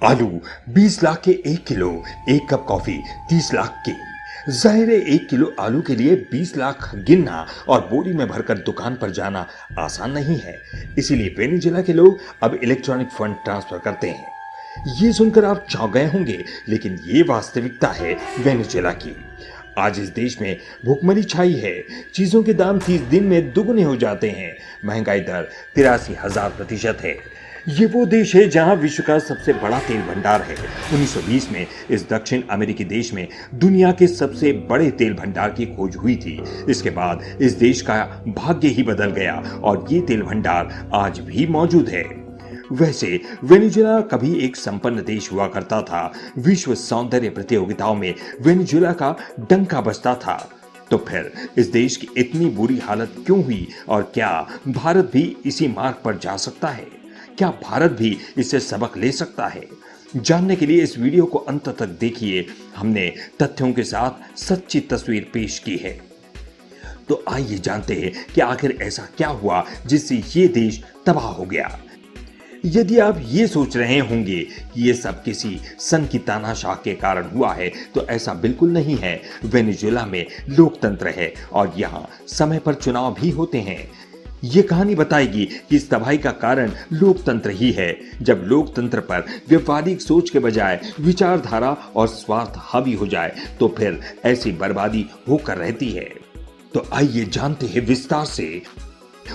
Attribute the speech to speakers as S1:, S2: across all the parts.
S1: आलू 20 लाख के 1 kilo, 1 cup coffee 30 lakh की। जाहिर है 1 किलो आलू के लिए 20 लाख गिनना और बोरी में भरकर दुकान पर जाना आसान नहीं है। इसीलिए वेनेजुएला के लोग अब इलेक्ट्रॉनिक फंड ट्रांसफर करते हैं। ये सुनकर आप चौंक गए होंगे, लेकिन ये वास्तविकता है वेनेजुएला की। आज इस देश में भूखमरी छाई है। चीजों के दाम 30 दिन में दुगने हो जाते हैं। महंगाई दर 83,000% है। ये वो देश है जहां विश्व का सबसे बड़ा तेल भंडार है। 1920 में इस दक्षिण अमेरिकी देश में दुनिया के सबसे बड़े तेल भंडार की खोज हुई थी। इसके बाद इस देश का भाग्य ही बदल गया और ये तेल भंडार आज भी मौजूद है। वैसे वेनेजुएला कभी एक संपन्न देश हुआ करता था। विश्व सौंदर्य प्रतियोगिताओं में वेनेजुएला का डंका बजता था। तो फिर इस देश की इतनी बुरी हालत क्यों हुई और क्या भारत भी इसी मार्ग पर जा सकता है? क्या भारत भी इससे सबक ले सकता है? जानने के लिए इस वीडियो को अंत तक देखिए। हमने तथ्यों के साथ सच्ची तस्वीर पेश की है। तो आइए जानते हैं कि आखिर ऐसा क्या हुआ जिससे ये देश तबाह हो गया। यदि आप ये सोच रहे होंगे कि ये सब किसी सन की तानाशाह के कारण हुआ है, तो ऐसा बिल्कुल नहीं है। वेनेजुएला में लोकतंत्र है और यहाँ समय पर चुनाव भी होते हैं। ये कहानी बताएगी कि इस तबाही का कारण लोकतंत्र ही है। जब लोकतंत्र पर व्यावहारिक सोच के बजाय विचारधारा और स्वार्थ हावी हो जाए, तो फिर ऐसी बर्बादी होकर रहती है। तो आइए जानते हैं विस्तार से।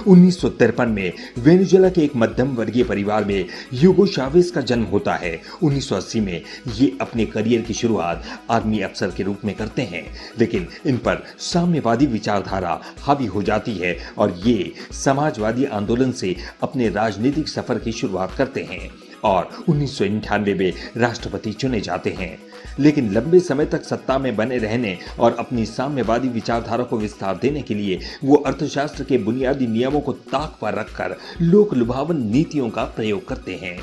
S1: 1953 में वेनेजुएला के एक मध्यम वर्गीय परिवार में ह्यूगो चावेज का जन्म होता है। 1980 में ये अपने करियर की शुरुआत आर्मी अफसर के रूप में करते हैं, लेकिन इन पर साम्यवादी विचारधारा हावी हो जाती है और ये समाजवादी आंदोलन से अपने राजनीतिक सफर की शुरुआत करते हैं और 1998 में राष्ट्रपति चुने जाते हैं। लेकिन लंबे समय तक सत्ता में बने रहने और अपनी साम्यवादी विचारधारा को विस्तार देने के लिए वो अर्थशास्त्र के बुनियादी नियमों को ताक पर रखकर लोक लुभावन नीतियों का प्रयोग करते हैं।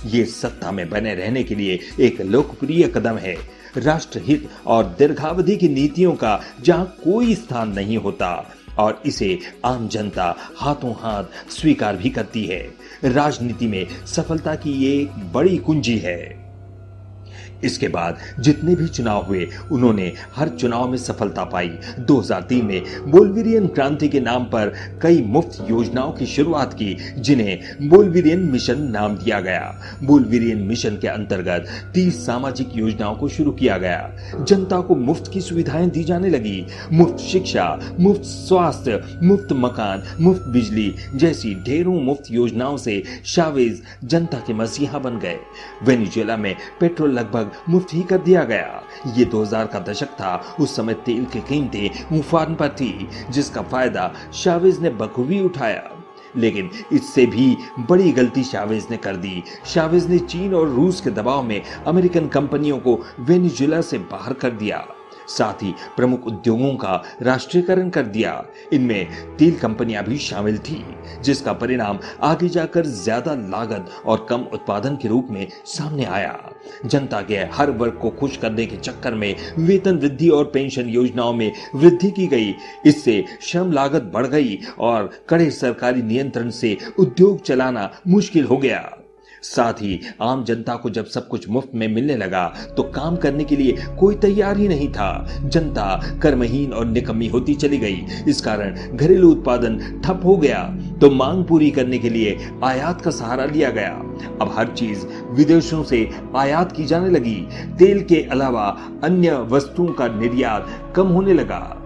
S1: ये सत्ता में बने रहने के लिए एक लोकप्रिय कदम है। राष्ट्रहित और दीर्घावधि की नीतियों का जहां कोई स्थान नहीं होता और इसे आम जनता हाथों हाथ स्वीकार भी करती है। राजनीति में सफलता की ये एक बड़ी कुंजी है। इसके बाद जितने भी चुनाव हुए, उन्होंने हर चुनाव में सफलता पाई। 2003 में बोल्वेरियन क्रांति के नाम पर कई मुफ्त योजनाओं की शुरुआत की, जिन्हें बोल्वेरियन मिशन नाम दिया गया। बोल्वेरियन मिशन के अंतर्गत 30 सामाजिक योजनाओं को शुरू किया गया। जनता को मुफ्त की सुविधाएं दी जाने लगी। मुफ्त शिक्षा, मुफ्त स्वास्थ्य, मुफ्त मकान, मुफ्त बिजली जैसी ढेरों मुफ्त योजनाओं से चावेज जनता के मसीहा बन गए। वेनेजुएला में पेट्रोल लगभग मुफ्त ही कर दिया गया। ये 2000 का दशक था। उस समय तेल की कीमतें उफान पर थी, जिसका फायदा चावेज ने बखूबी उठाया। लेकिन इससे भी बड़ी गलती चावेज ने कर दी। चावेज ने चीन और रूस के दबाव में अमेरिकन कंपनियों को वेनेजुएला से बाहर कर दिया। साथ ही प्रमुख उद्योगों का राष्ट्रीयकरण कर दिया। इनमें तेल कंपनियां भी शामिल थी, जिसका परिणाम आगे जाकर ज्यादा लागत और कम उत्पादन के रूप में सामने आया। जनता के हर वर्ग को खुश करने के चक्कर में वेतन वृद्धि और पेंशन योजनाओं में वृद्धि की गई। इससे श्रम लागत बढ़ गई और कड़े सरकारी नियंत्रण से उद्योग चलाना मुश्किल हो गया। साथ ही आम जनता को जब सब कुछ मुफ्त में मिलने लगा, तो काम करने के लिए कोई तैयार ही नहीं था। जनता कर्महीन और निकम्मी होती चली गई। इस कारण घरेलू उत्पादन ठप हो गया, तो मांग पूरी करने के लिए आयात का सहारा लिया गया। अब हर चीज विदेशों से आयात की जाने लगी। तेल के अलावा अन्य वस्तुओं का निर्यात कम होने लगा।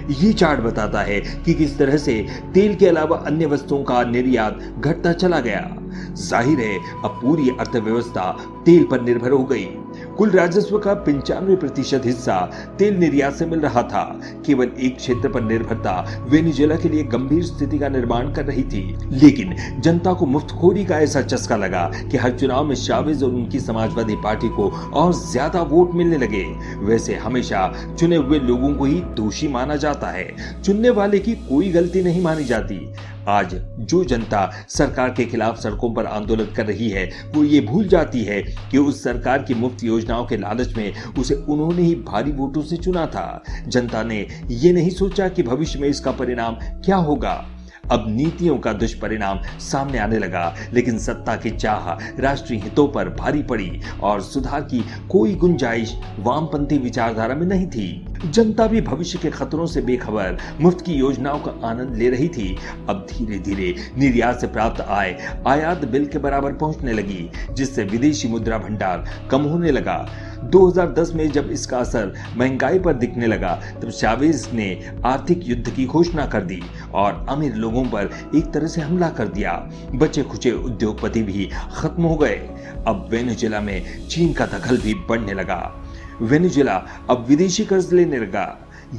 S1: ये चार्ट बताता है कि किस तरह से तेल के अलावा अन्य वस्तुओं का निर्यात घटता चला गया। जाहिर है अब पूरी अर्थव्यवस्था तेल पर निर्भर हो गई। कुल राजस्व का 95% हिस्सा तेल निर्यात से मिल रहा था। केवल एक क्षेत्र पर निर्भरता वेनेजुएला के लिए गंभीर स्थिति का निर्माण कर रही थी। लेकिन जनता को मुफ्तखोरी का ऐसा चस्का लगा कि हर चुनाव में चावेज और उनकी समाजवादी पार्टी को और ज्यादा वोट मिलने लगे। वैसे हमेशा चुने हुए लोगों को ही दोषी माना जाता है, चुनने वाले की कोई गलती नहीं मानी जाती। आज जो जनता सरकार के खिलाफ सड़कों पर आंदोलन कर रही है, वो ये भूल जाती है कि उस सरकार की मुफ्त योजनाओं के लालच में उसे उन्होंने ही भारी वोटों से चुना था। जनता ने ये नहीं सोचा कि भविष्य में इसका परिणाम क्या होगा। अब नीतियों का दुष्परिणाम सामने आने लगा, लेकिन सत्ता की चाह राष्ट्रीय हितों पर भारी पड़ी और सुधार की कोई गुंजाइश वामपंथी विचारधारा में नहीं थी। जनता भी भविष्य के खतरों से बेखबर मुफ्त की योजनाओं का आनंद ले रही थी। अब धीरे धीरे निर्यात से प्राप्त आय आयात बिल के बराबर पहुंचने लगी, जिससे विदेशी मुद्रा भंडार कम होने लगा। 2010 में जब इसका असर महंगाई पर दिखने लगा, तब चावेज ने आर्थिक युद्ध की घोषणा कर दी और अमीर लोगों पर एक तरह से हमला कर दिया। बचे खुचे उद्योगपति भी खत्म हो गए। अब वेनेजुएला में चीन का दखल भी बढ़ने लगा। वेनेजुएला अब विदेशी कर्ज लेने लगा।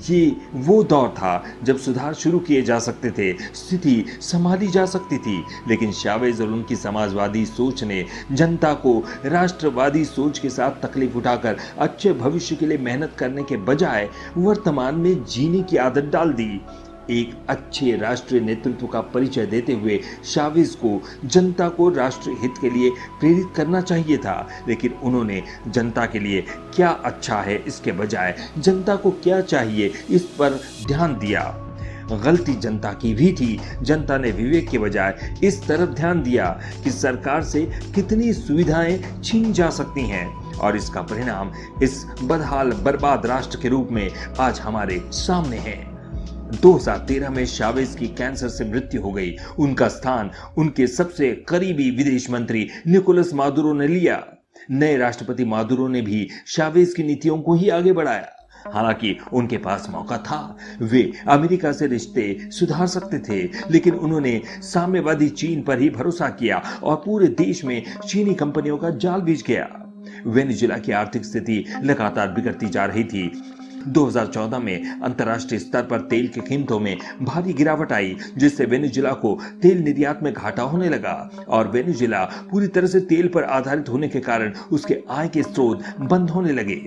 S1: ये वो दौर था जब सुधार शुरू किए जा सकते थे, स्थिति संभाली जा सकती थी, लेकिन चावेज और उनकी समाजवादी सोच ने जनता को राष्ट्रवादी सोच के साथ तकलीफ उठाकर अच्छे भविष्य के लिए मेहनत करने के बजाय वर्तमान में जीने की आदत डाल दी। एक अच्छे राष्ट्रीय नेतृत्व का परिचय देते हुए चावेज को जनता को राष्ट्रीय हित के लिए प्रेरित करना चाहिए था, लेकिन उन्होंने जनता के लिए क्या अच्छा है इसके बजाय जनता को क्या चाहिए इस पर ध्यान दिया। गलती जनता की भी थी। जनता ने विवेक के बजाय इस तरफ ध्यान दिया कि सरकार से कितनी सुविधाएं छीन जा सकती हैं, और इसका परिणाम इस बदहाल बर्बाद राष्ट्र के रूप में आज हमारे सामने है। 2013 में चावेज की कैंसर से मृत्यु हो गई। उनका स्थान उनके सबसे करीबी विदेश मंत्री निकोलस मादुरो ने लिया। नए राष्ट्रपति मादुरो ने भी चावेज की नीतियों को ही आगे बढ़ाया। हालांकि उनके पास मौका था, वे अमेरिका से रिश्ते सुधार सकते थे, लेकिन उन्होंने साम्यवादी चीन पर ही भरोसा किया और पूरे देश में चीनी कंपनियों का जाल बिछ गया। वेनेजुएला की आर्थिक स्थिति लगातार बिगड़ती जा रही थी। 2014 में अंतर्राष्ट्रीय स्तर पर तेल की कीमतों में भारी गिरावट आई, जिससे वेनेजुएला को तेल निर्यात में घाटा होने लगा और वेनेजुएला पूरी तरह से तेल पर आधारित होने के कारण उसके आय के स्रोत बंद होने लगे।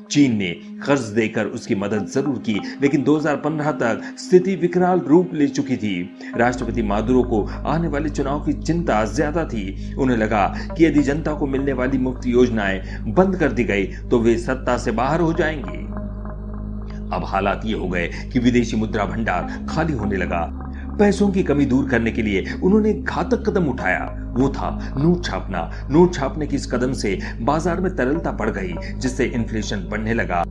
S1: चीन ने कर्ज देकर उसकी मदद जरूर की, लेकिन 2015 तक स्थिति विकराल रूप ले चुकी थी। राष्ट्रपति मादुरो को आने वाले चुनाव की चिंता ज्यादा थी। उन्हें लगा कि यदि जनता को मिलने वाली मुफ्त योजनाएं बंद कर दी गई तो वे सत्ता से बाहर हो जाएंगे। अब हालात ये हो गए कि विदेशी मुद्रा भंडार खाली होने लगा। पैसों की कमी दूर करने के लिए उन्होंने घातक कदम उठाया, वो था नोट छापना। नोट छापने की इस कदम से बाजार में तरलता बढ़ गई, जिससे इन्फ्लेशन बढ़ने लगा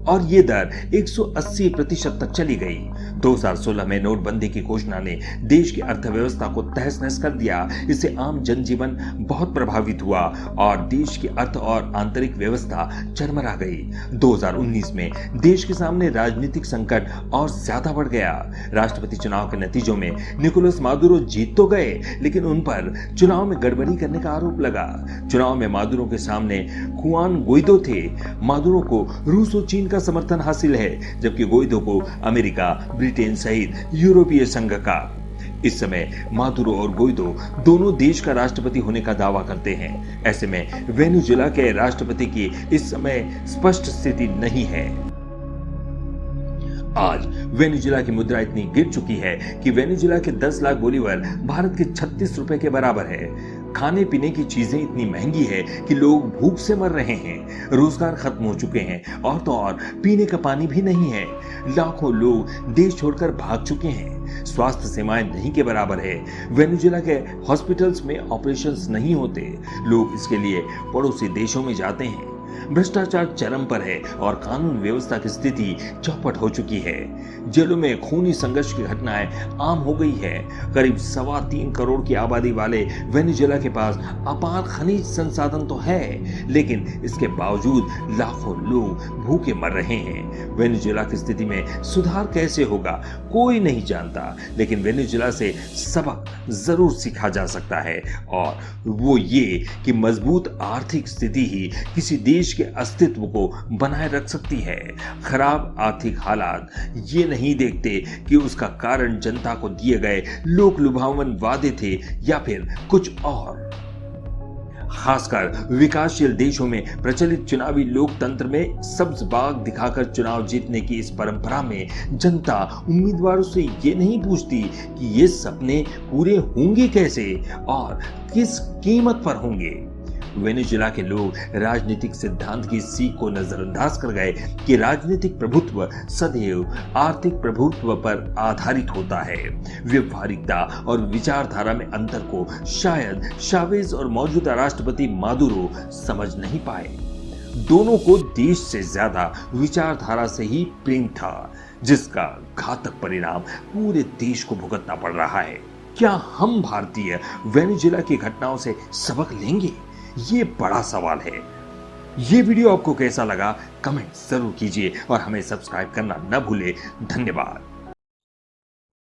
S1: और ये दर 180% तक चली गई। 2016 में नोटबंदी की घोषणा ने देश की अर्थव्यवस्था को तहस नहस कर दिया। इससे आम जनजीवन बहुत प्रभावित हुआ और देश की अर्थ और आंतरिक व्यवस्था चरमरा गई। 2019 में देश के सामने राजनीतिक संकट और ज्यादा बढ़ गया। राष्ट्रपति चुनाव के नतीजों में निकोलस मादुरो जीत तो गए, लेकिन उन पर चुनाव में गड़बड़ी करने का आरोप लगा। चुनाव में मादुरो के सामने खुआन गुइदो थे। मादुरो को रूस और चीन का समर्थन हासिल है, जबकि गुइदो को अमेरिका, ब्रिटेन सहित यूरोपीय संघ का। इस समय मादुरो और गुइदो दोनों देश का राष्ट्रपति होने का दावा करते हैं। ऐसे में वेनेजुएला के राष्ट्रपति की इस समय स्पष्ट स्थिति नहीं है। आज वेनेजुएला की मुद्रा इतनी गिर चुकी है कि वेनेजुएला के 10 लाख बोलीवर भारत के 36 रुपए के बराबर है। खाने पीने की चीजें इतनी महंगी है कि लोग भूख से मर रहे हैं। रोजगार खत्म हो चुके हैं और तो और पीने का पानी भी नहीं है। लाखों लोग देश छोड़कर भाग चुके हैं। स्वास्थ्य सेवाएं नहीं के बराबर है। वेनेजुएला के हॉस्पिटल्स में ऑपरेशंस नहीं होते। लोग इसके लिए पड़ोसी देशों में जाते हैं। भ्रष्टाचार चरम पर है और कानून व्यवस्था की स्थिति चौपट हो चुकी है। जेलों में खूनी संघर्ष की घटनाएं आम हो गई है। करीब 3.25 करोड़ की आबादी वाले वेनेजुएला के पास अपार खनिज संसाधन तो है, लेकिन इसके बावजूद लाखों लोग भूखे मर रहे हैं। वेनेजुएला की स्थिति में सुधार कैसे होगा कोई नहीं जानता, लेकिन वेनेजुएला से सबक जरूर सीखा जा सकता है, और वो ये कि मजबूत आर्थिक स्थिति ही किसी देश के अस्तित्व को बनाए रख सकती है। खराब आर्थिक हालात ये नहीं देखते कि उसका कारण जनता को दिए गए लोक लुभावन वादे थे या फिर कुछ और। खासकर विकासशील देशों में प्रचलित चुनावी लोकतंत्र में सब्ज बाग दिखाकर चुनाव जीतने की इस परंपरा में जनता उम्मीदवारों से ये नहीं पूछती कि ये सपने पूरे होंगे कैसे और किस कीमत पर होंगे। वेनेजुएला के लोग राजनीतिक सिद्धांत की सीख को नजरअंदाज कर गए कि राजनीतिक प्रभुत्व सदैव आर्थिक प्रभुत्व पर आधारित होता है। व्यवहारिकता और विचारधारा में अंतर को शायद चावेज और मौजूदा राष्ट्रपति मादुरो समझ नहीं पाए। दोनों को देश से ज्यादा विचारधारा से ही प्रेम था, जिसका घातक परिणाम पूरे देश को भुगतना पड़ रहा है। क्या हम भारतीय वेनेजुएला की घटनाओं से सबक लेंगे? ये बड़ा सवाल है। ये वीडियो आपको कैसा लगा कमेंट जरूर कीजिए और हमें सब्सक्राइब करना न भूले। धन्यवाद।